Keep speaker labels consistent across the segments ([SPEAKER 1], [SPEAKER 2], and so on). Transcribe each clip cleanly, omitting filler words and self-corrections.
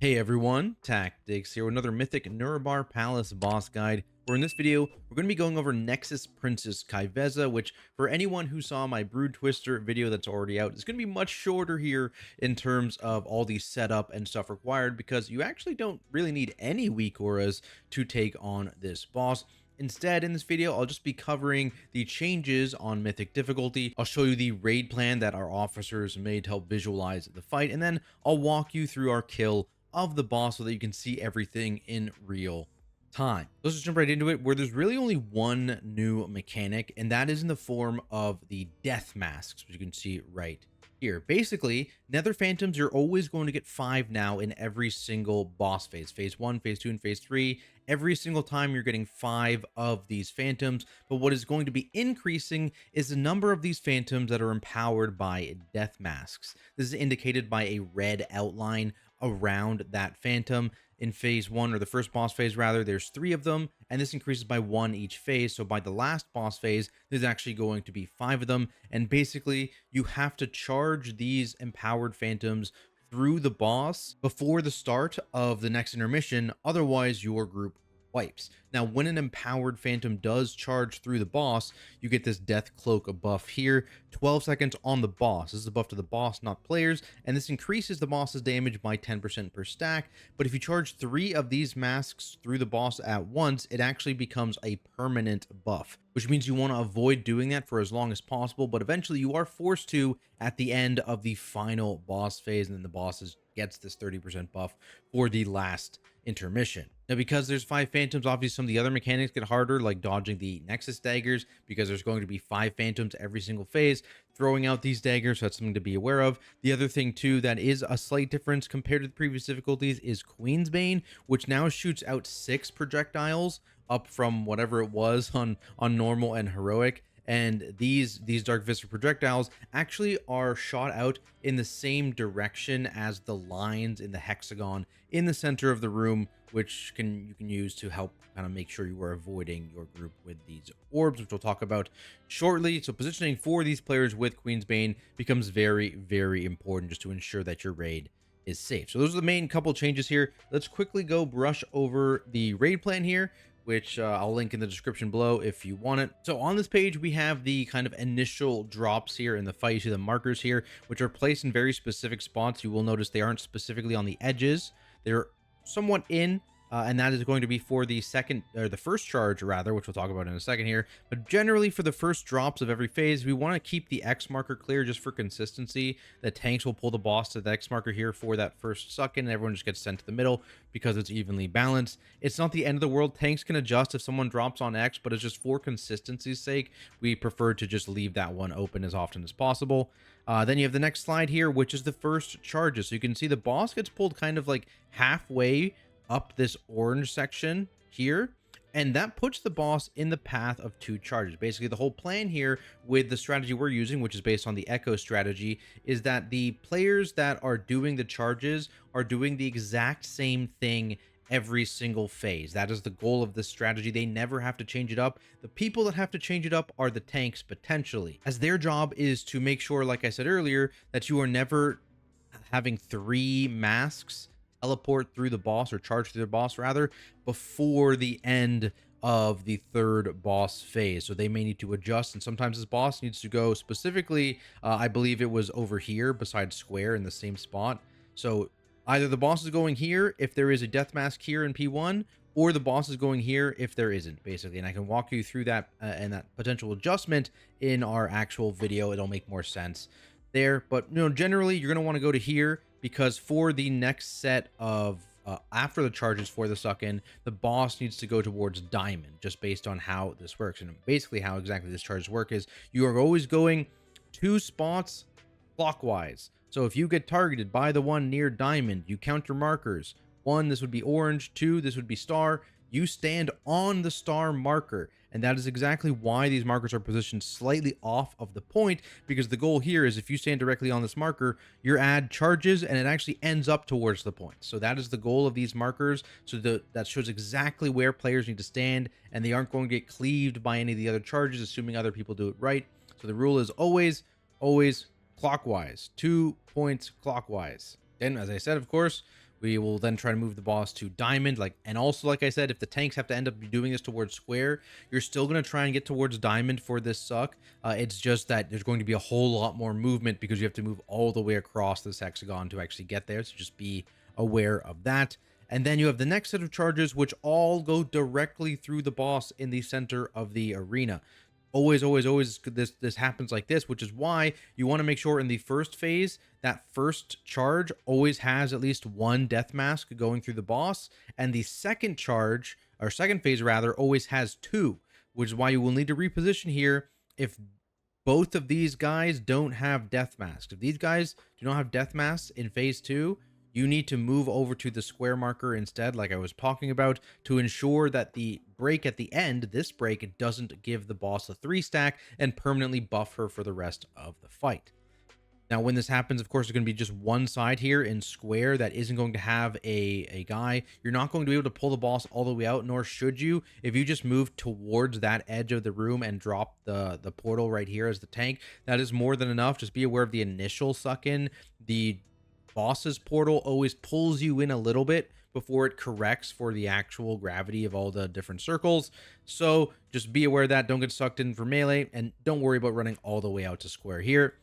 [SPEAKER 1] Hey everyone, Tactics here with another Mythic Nerub-ar Palace boss guide, where in this video, we're going to be going over Nexus Princess KY'VEZA, which for anyone who saw my Brood Twister video that's already out, is going to be much shorter here in terms of all the setup and stuff required, because you actually don't really need any weak auras to take on this boss. Instead, in this video, I'll just be covering the changes on Mythic difficulty. I'll show you the raid plan that our officers made to help visualize the fight, and then I'll walk you through our kill of the boss so that you can see everything in real time. Let's just jump right into it, where there's really only one new mechanic, and that is in the form of the death masks, which you can see right here. Basically, Nether Phantoms, you're always going to get 5 now in every single boss phase. Phase 1, Phase 2, and Phase 3. Every single time you're getting 5 of these Phantoms, but what is going to be increasing is the number of these Phantoms that are empowered by death masks. This is indicated by a red outline around that Phantom. In phase 1, or the first boss phase rather, there's 3 of them, and this increases by 1 each phase. So by the last boss phase, there's actually going to be 5 of them, and basically you have to charge these empowered Phantoms through the boss before the start of the next intermission, otherwise your group wipes. Now, when an empowered Phantom does charge through the boss, you get this death cloak buff here, 12 seconds on the boss. This is a buff to the boss, not players, and this increases the boss's damage by 10% per stack. But if you charge 3 of these masks through the boss at once, it actually becomes a permanent buff, which means you want to avoid doing that for as long as possible, but eventually you are forced to at the end of the final boss phase, and then the boss gets this 30% buff for the last intermission. Now, because there's 5 Phantoms, obviously some of the other mechanics get harder, like dodging the Nexus daggers, because there's going to be 5 Phantoms every single phase, throwing out these daggers, so that's something to be aware of. The other thing too that is a slight difference compared to the previous difficulties is Queen's Bane, which now shoots out 6 projectiles, up from whatever it was on normal and heroic. And these Dark Vista projectiles actually are shot out in the same direction as the lines in the hexagon in the center of the room, which you can use to help kind of make sure you are avoiding your group with these orbs, which we'll talk about shortly. So positioning for these players with Queen's Bane becomes very, very important, just to ensure that your raid is safe. So those are the main couple changes here. Let's quickly go brush over the raid plan here, which I'll link in the description below if you want it. So on this page, we have the kind of initial drops here in the fight. You see the markers here, which are placed in very specific spots. You will notice they aren't specifically on the edges. They're somewhat in, and that is going to be for the first charge rather, which we'll talk about in a second here. But generally for the first drops of every phase, we want to keep the X marker clear just for consistency. The tanks will pull the boss to the X marker here for that first suck in, and everyone just gets sent to the middle because it's evenly balanced. It's not the end of the world. Tanks can adjust if someone drops on X, but it's just for consistency's sake, we prefer to just leave that one open as often as possible. Then you have the next slide here, which is the first charges. So you can see the boss gets pulled kind of like halfway up this orange section here, and that puts the boss in the path of 2 charges. Basically, the whole plan here with the strategy we're using, which is based on the Echo strategy, is that the players that are doing the charges are doing the exact same thing every single phase. That is the goal of this strategy. They never have to change it up. The people that have to change it up are the tanks, potentially, as their job is to make sure, like I said earlier, that you are never having 3 masks teleport through the boss, or charge through the boss rather, before the end of the 3rd boss phase. So they may need to adjust, and sometimes this boss needs to go specifically, I believe it was over here beside square in the same spot. So either the boss is going here if there is a death mask here in P1, or the boss is going here if there isn't, basically. And I can walk you through that and that potential adjustment in our actual video. It'll make more sense there. But generally you're going to want to go to here, because for the next set of after the charges for the suck-in, the boss needs to go towards diamond, just based on how this works. And basically how exactly this charges work is you are always going 2 spots clockwise. So if you get targeted by the one near diamond, you count your markers. 1, this would be orange. 2, this would be star. You stand on the star marker, and that is exactly why these markers are positioned slightly off of the point, because the goal here is if you stand directly on this marker, your ad charges and it actually ends up towards the point. So that is the goal of these markers. So that shows exactly where players need to stand, and they aren't going to get cleaved by any of the other charges, assuming other people do it right. So the rule is always clockwise, 2 points clockwise. Then, as I said, of course, We will then try to move the boss to diamond, and also, like I said, if the tanks have to end up doing this towards square, you're still going to try and get towards diamond for this suck. It's just that there's going to be a whole lot more movement because you have to move all the way across this hexagon to actually get there. So just be aware of that. And then you have the next set of charges, which all go directly through the boss in the center of the arena. Always this happens like this, which is why you want to make sure in the first phase that first charge always has at least one death mask going through the boss, and the second charge, or second phase rather, always has two, which is why you will need to reposition here if both of these guys don't have death masks. If these guys do not have death masks in phase 2, you need to move over to the square marker instead, like I was talking about, to ensure that the break at the end, this break, it doesn't give the boss a 3-stack and permanently buff her for the rest of the fight. Now, when this happens, of course, there's going to be just one side here in square that isn't going to have a guy. You're not going to be able to pull the boss all the way out, nor should you. If you just move towards that edge of the room and drop the portal right here as the tank, that is more than enough. Just be aware of the initial suck-in. The boss's portal always pulls you in a little bit before it corrects for the actual gravity of all the different circles. So just be aware of that. Don't get sucked in for melee, and don't worry about running all the way out to square here.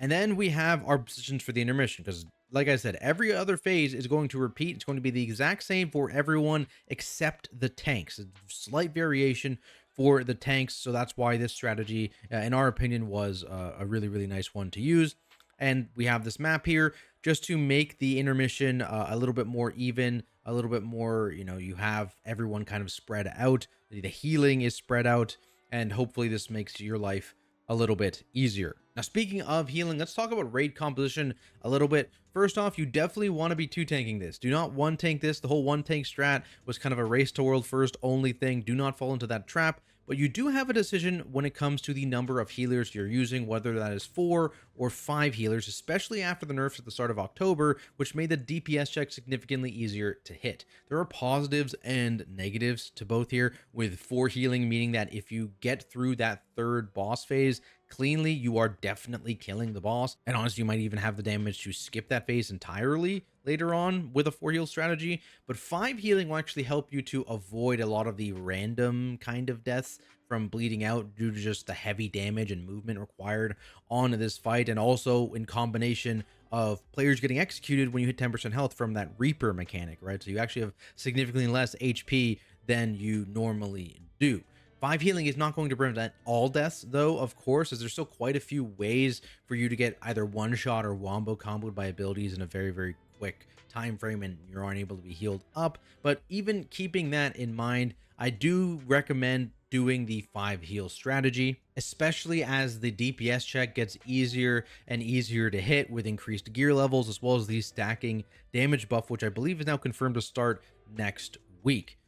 [SPEAKER 1] And then we have our positions for the intermission, because like I said, every other phase is going to repeat. It's going to be the exact same for everyone except the tanks. A slight variation for the tanks. So that's why this strategy, in our opinion, was a really nice one to use. And we have this map here just to make the intermission a little bit more even, a little bit more, you have everyone kind of spread out. The healing is spread out, and hopefully this makes your life a little bit easier. Now, speaking of healing, let's talk about raid composition a little bit. First off, you definitely want to be 2-tanking this. Do not 1-tank this. The whole 1-tank strat was kind of a race to world first only thing. Do not fall into that trap. But you do have a decision when it comes to the number of healers you're using, whether that is 4 or 5 healers, especially after the nerfs at the start of October, which made the DPS check significantly easier to hit. There are positives and negatives to both here, with 4 healing meaning that if you get through that third boss phase cleanly, you are definitely killing the boss. And honestly, you might even have the damage to skip that phase entirely later on with a 4 heal strategy. But 5 healing will actually help you to avoid a lot of the random kind of deaths from bleeding out due to just the heavy damage and movement required on this fight, and also in combination of players getting executed when you hit 10% health from that Reaper mechanic, right? So you actually have significantly less HP than you normally do. 5 healing is not going to prevent all deaths, though, of course, as there's still quite a few ways for you to get either one-shot or wombo comboed by abilities in a very quick time frame, and you're unable to be healed up. But even keeping that in mind, I do recommend doing the 5 heal strategy, especially as the DPS check gets easier and easier to hit with increased gear levels, as well as the stacking damage buff, which I believe is now confirmed to start next week.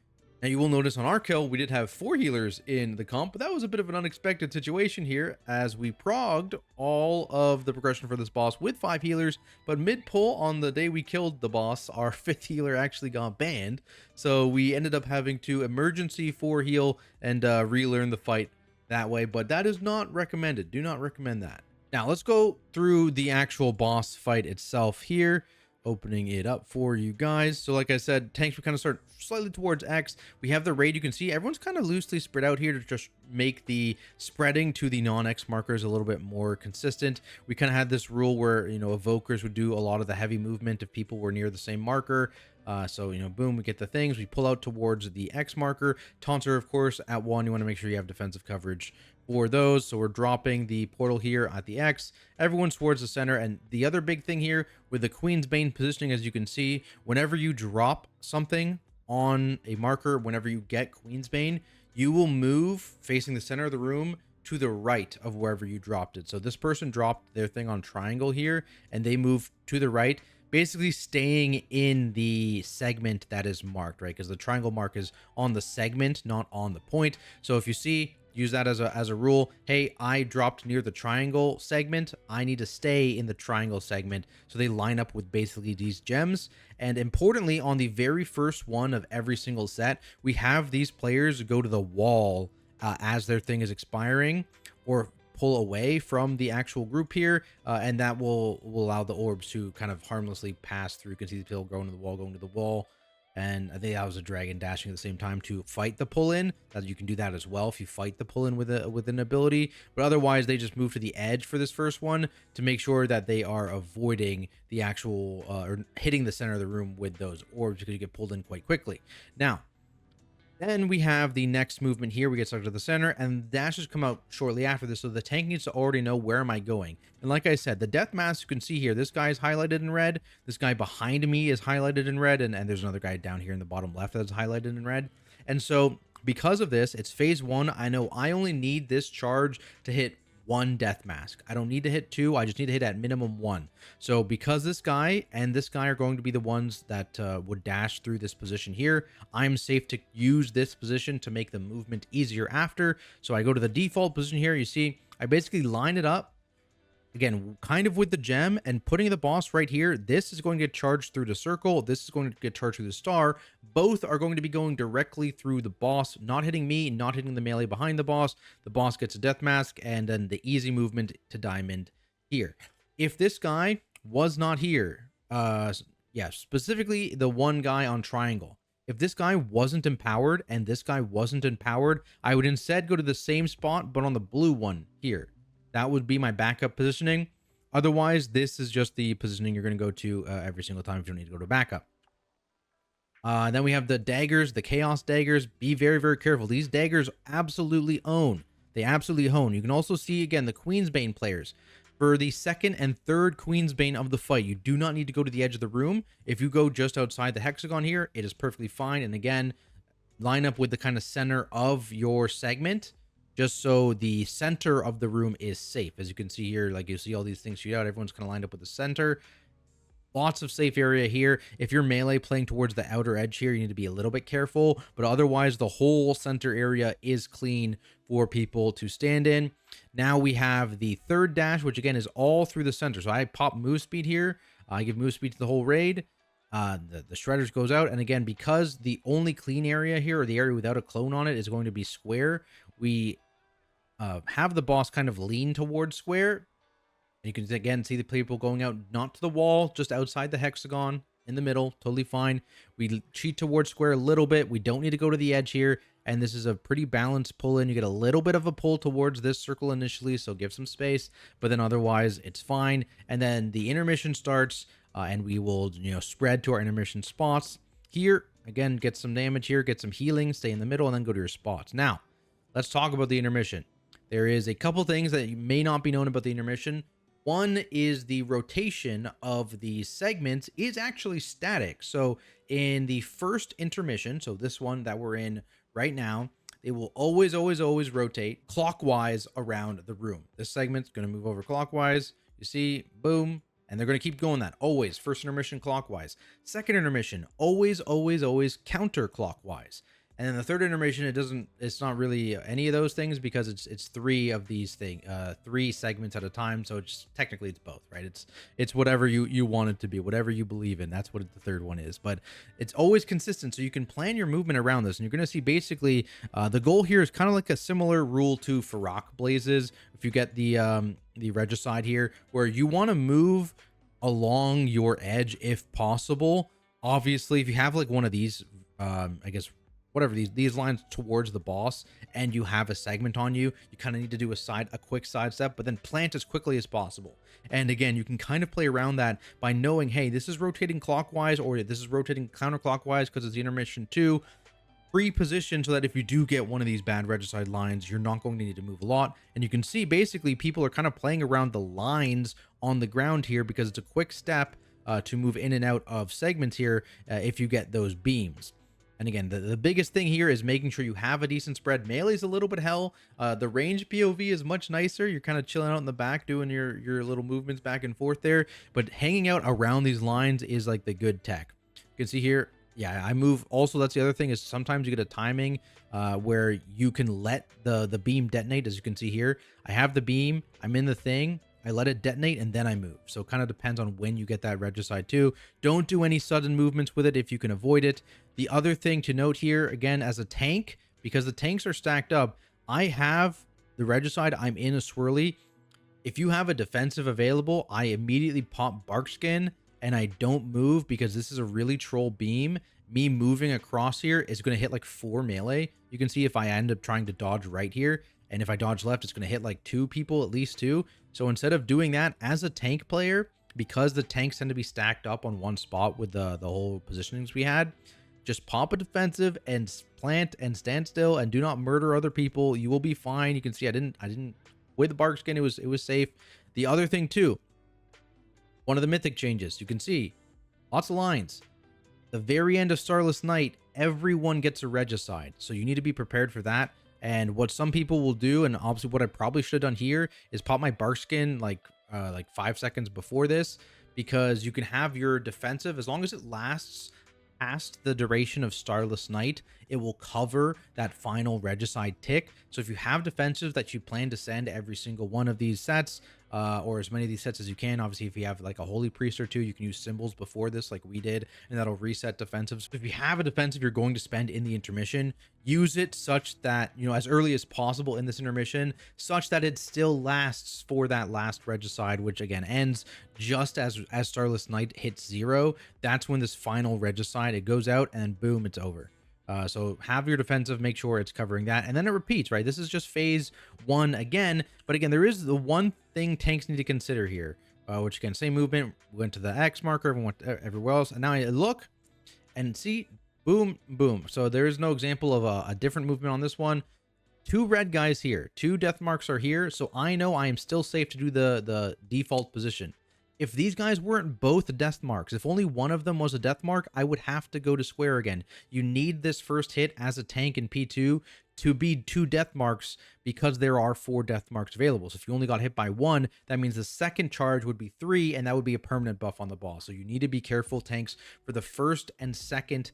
[SPEAKER 1] Now, you will notice on our kill, we did have 4 healers in the comp, but that was a bit of an unexpected situation here, as we progged all of the progression for this boss with 5 healers, but mid-pull on the day we killed the boss, our 5th healer actually got banned, so we ended up having to emergency 4 heal and relearn the fight that way, but that is not recommended. Do not recommend that. Now, let's go through the actual boss fight itself here, opening it up for you guys. So like I said, tanks would kind of start slightly towards X. We have the raid. You can see everyone's kind of loosely spread out here to just make the spreading to the non-X markers a little bit more consistent. We kind of had this rule where, evokers would do a lot of the heavy movement if people were near the same marker. So, boom, we get the things. We pull out towards the X marker. Taunter, of course, at 1, you want to make sure you have defensive coverage for those. So we're dropping the portal here at the X. Everyone's towards the center. And the other big thing here with the Queen's Bane positioning, as you can see, whenever you drop something on a marker, whenever you get Queen's Bane, you will move facing the center of the room to the right of wherever you dropped it. So this person dropped their thing on triangle here, and they move to the right, basically staying in the segment that is marked, right? Because the triangle mark is on the segment, not on the point. So if you see, use that as a rule. Hey, I dropped near the triangle segment. I need to stay in the triangle segment. So they line up with basically these gems. And importantly, on the very first one of every single set, we have these players go to the wall as their thing is expiring, or pull away from the actual group here, and that will allow the orbs to kind of harmlessly pass through. You can see the people going to the wall. And I think that was a dragon dashing at the same time to fight the pull-in. That you can do that as well if you fight the pull-in with an ability. But otherwise, they just move to the edge for this first one to make sure that they are avoiding the actual or hitting the center of the room with those orbs, because you get pulled in quite quickly. Now, then we have the next movement here. We get stuck to the center, and dashes come out shortly after this. So the tank needs to already know, where am I going? And like I said, the death mask, you can see here, this guy is highlighted in red. This guy behind me is highlighted in red. And there's another guy down here in the bottom left that's highlighted in red. And so because of this, it's phase 1. I know I only need this charge to hit 1 death mask. I don't need to hit 2. I just need to hit at minimum 1. So because this guy and this guy are going to be the ones that would dash through this position here, I'm safe to use this position to make the movement easier after. So I go to the default position here. You see, I basically line it up again, kind of with the gem, and putting the boss right here. This is going to get charged through the circle. This is going to get charged through the star. Both are going to be going directly through the boss, not hitting me, not hitting the melee behind the boss. The boss gets a death mask, and then the easy movement to diamond here. If this guy was not here, yeah, specifically the one guy on triangle, if this guy wasn't empowered and this guy wasn't empowered, I would instead go to the same spot, but on the blue one here. That would be my backup positioning. Otherwise, this is just the positioning you're going to go to every single time if you don't need to go to backup. Then we have the daggers, the chaos daggers. Be very, very careful. These daggers absolutely own. They absolutely own. You can also see, again, the Queensbane players. For the second and third Queensbane of the fight, you do not need to go to the edge of the room. If you go just outside the hexagon here, it is perfectly fine. And again, line up with the kind of center of your segment, just so the center of the room is safe. As you can see here, like you see all these things shoot out, everyone's kind of lined up with the center. Lots of safe area here. If you're melee playing towards the outer edge here, you need to be a little bit careful, but otherwise the whole center area is clean for people to stand in. Now we have the third dash, which again is all through the center. So I pop move speed here. I give move speed to the whole raid. The shredders goes out, and again, because the only clean area here, or the area without a clone on it, is going to be square, we have the boss kind of lean towards square. And you can again see the people going out, not to the wall, just outside the hexagon in the middle. Totally fine. We cheat towards square a little bit. We don't need to go to the edge here. And this is a pretty balanced pull in. You get a little bit of a pull towards this circle initially, so give some space, but then otherwise it's fine. And then the intermission starts, and we will, spread to our intermission spots here. Again, get some damage here, get some healing, stay in the middle, and then go to your spots. Now, let's talk about the intermission. There is a couple things that you may not be known about the intermission. One is the rotation of the segments is actually static. So in the first intermission, so this one that we're in right now, they will always rotate clockwise around the room. This segment's going to move over clockwise. You see, boom. And they're going to keep going that. Always. First intermission, clockwise. Second intermission, always counterclockwise. And then the third intermission, it's not really any of those things, because it's 3 of these things, 3 segments at a time. So technically it's both, right? It's whatever you want it to be, whatever you believe in. That's what the third one is, but it's always consistent. So you can plan your movement around this, and you're going to see basically the goal here is kind of like a similar rule to Farrak Blazes. If you get the regicide here, where you want to move along your edge if possible. Obviously, if you have like one of these, I guess, whatever these lines towards the boss, and you have a segment on you, you kind of need to do a quick side step, but then plant as quickly as possible. And again, you can kind of play around that by knowing, hey, this is rotating clockwise, or this is rotating counterclockwise because it's the intermission 2. Pre-position so that if you do get one of these bad regicide lines, you're not going to need to move a lot. And you can see basically people are kind of playing around the lines on the ground here, because it's a quick step to move in and out of segments here if you get those beams. And again, the biggest thing here is making sure you have a decent spread. Melee's a little bit hell. The range POV is much nicer. You're kind of chilling out in the back, doing your little movements back and forth there. But hanging out around these lines is like the good tech. You can see here, yeah, I move. Also, that's the other thing, is sometimes you get a timing where you can let the beam detonate. As you can see here, I have the beam. I'm in the thing. I let it detonate, and then I move. So it kind of depends on when you get that regicide too. Don't do any sudden movements with it if you can avoid it. The other thing to note here, again, as a tank, because the tanks are stacked up, I have the Regicide, I'm in a swirly. If you have a defensive available, I immediately pop Barkskin and I don't move because this is a really troll beam. Me moving across here is going to hit like 4 melee. You can see if I end up trying to dodge right here, and if I dodge left, it's going to hit like 2 people, at least 2. So instead of doing that as a tank player, because the tanks tend to be stacked up on one spot with the whole positionings we had, just pop a defensive and plant and stand still and do not murder other people. You will be fine. You can see I didn't with the Barkskin, it was safe. The other thing too, one of the mythic changes, you can see lots of lines. The very end of Starless Night, everyone gets a Regicide, so you need to be prepared for that. And what some people will do, and obviously what I probably should have done here, is pop my Barkskin like 5 seconds before this, because you can have your defensive, as long as it lasts past the duration of Starless Night, it will cover that final Regicide tick. So if you have defensive that you plan to send every single one of these sets, or as many of these sets as you can, obviously if you have like a Holy Priest or two, you can use symbols before this like we did, and that'll reset defensives. If you have a defensive you're going to spend in the intermission, use it such that, you know, as early as possible in this intermission, such that it still lasts for that last Regicide, which again ends just as Starless Night hits 0. That's when this final Regicide, it goes out and boom, it's over. So have your defensive, make sure it's covering that, and then it repeats, right? This is just phase 1 again, but again, there is the one thing tanks need to consider here, which again, same movement, went to the X marker, everyone went everywhere else, and now I look and see, boom, boom. So there is no example of a different movement on this one. 2 red guys here, 2 death marks are here, so I know I am still safe to do the default position. If these guys weren't both death marks, if only one of them was a death mark, I would have to go to square again. You need this first hit as a tank in P2 to be 2 death marks, because there are 4 death marks available. So if you only got hit by 1, that means the second charge would be 3, and that would be a permanent buff on the boss. So you need to be careful, tanks, for the first and second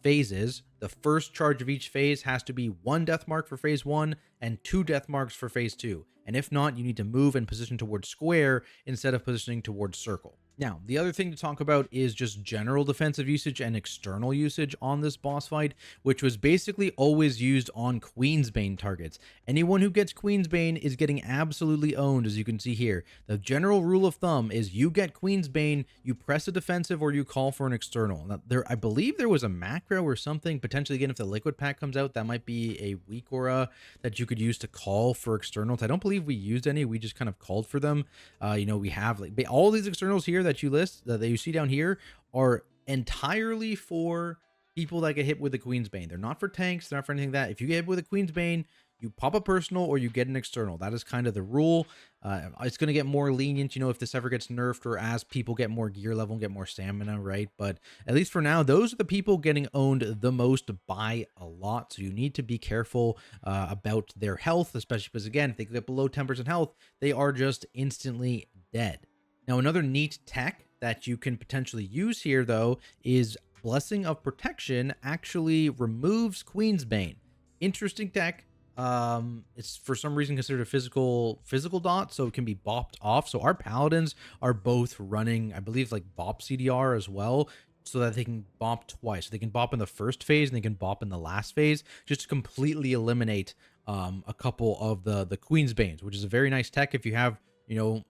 [SPEAKER 1] phases. The first charge of each phase has to be 1 death mark for phase 1 and 2 death marks for phase 2. And if not, you need to move and position towards square instead of positioning towards circle. Now, the other thing to talk about is just general defensive usage and external usage on this boss fight, which was basically always used on Queensbane targets. Anyone who gets Queensbane is getting absolutely owned, as you can see here. The general rule of thumb is you get Queensbane, you press a defensive or you call for an external. Now, I believe there was a macro or something, potentially again, if the liquid pack comes out, that might be a weak aura that you could use to call for externals. I don't believe we used any, we just kind of called for them. You know, we have like all these externals here that you list, that you see down here, are entirely for people that get hit with the Queensbane. They're not for tanks, they're not for anything like that. If you get hit with a Queensbane, you pop a personal or you get an external. That is kind of the rule. It's going to get more lenient, you know, if this ever gets nerfed or as people get more gear level and get more stamina, right? But at least for now, those are the people getting owned the most by a lot. So you need to be careful about their health, especially because, again, if they get below 10% health, they are just instantly dead. Now, another neat tech that you can potentially use here, though, is Blessing of Protection actually removes Queensbane. Interesting tech. It's for some reason considered a physical dot, so it can be bopped off. So our paladins are both running, I believe, like bop CDR as well, so that they can bop twice. So they can bop in the first phase and they can bop in the last phase, just to completely eliminate a couple of the Queensbanes, which is a very nice tech if you have, you know,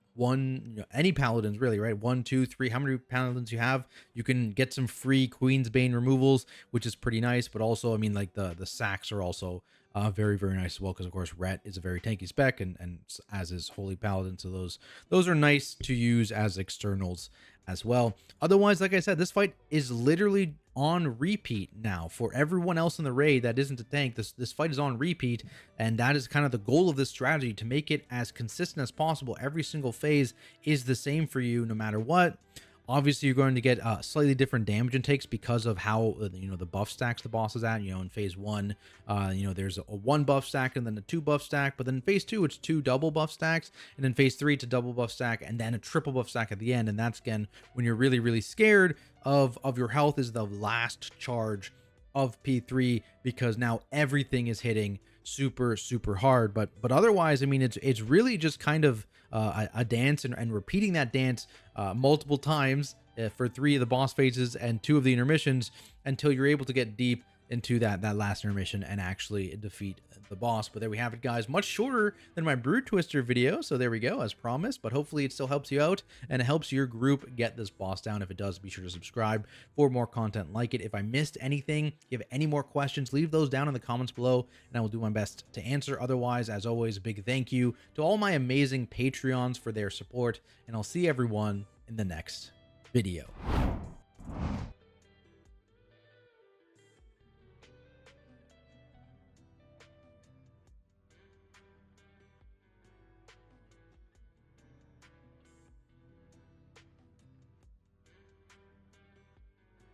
[SPEAKER 1] any paladins really, right? 1, 2, 3, how many paladins you have, you can get some free Queensbane removals, which is pretty nice. But also, I mean, like the sacks are also very, very nice as well, because of course Ret is a very tanky spec, and as is Holy Paladin, so those are nice to use as externals as well. Otherwise, like I said, this fight is literally on repeat now for everyone else in the raid that isn't a tank. This fight is on repeat, and that is kind of the goal of this strategy, to make it as consistent as possible. Every single phase is the same for you no matter what. Obviously, you're going to get slightly different damage intakes because of how, you know, the buff stacks the boss is at. You know, in phase 1, you know, there's a 1 buff stack and then a 2 buff stack. But then in phase 2, it's 2 double buff stacks. And in phase 3, it's a double buff stack and then a triple buff stack at the end. And that's, again, when you're really, really scared of your health, is the last charge of P3, because now everything is hitting super, super hard. But otherwise, I mean, it's really just kind of a dance, and repeating that dance multiple times for 3 of the boss phases and 2 of the intermissions until you're able to get deep into that last intermission and actually defeat the boss. But there we have it, guys. Much shorter than my Brood Twister video, so there we go, as promised. But hopefully it still helps you out and it helps your group get this boss down. If it does, be sure to subscribe for more content like it. If I missed anything, if you have any more questions, leave those down in the comments below and I will do my best to answer. Otherwise, as always, a big thank you to all my amazing Patreons for their support, and I'll see everyone in the next video.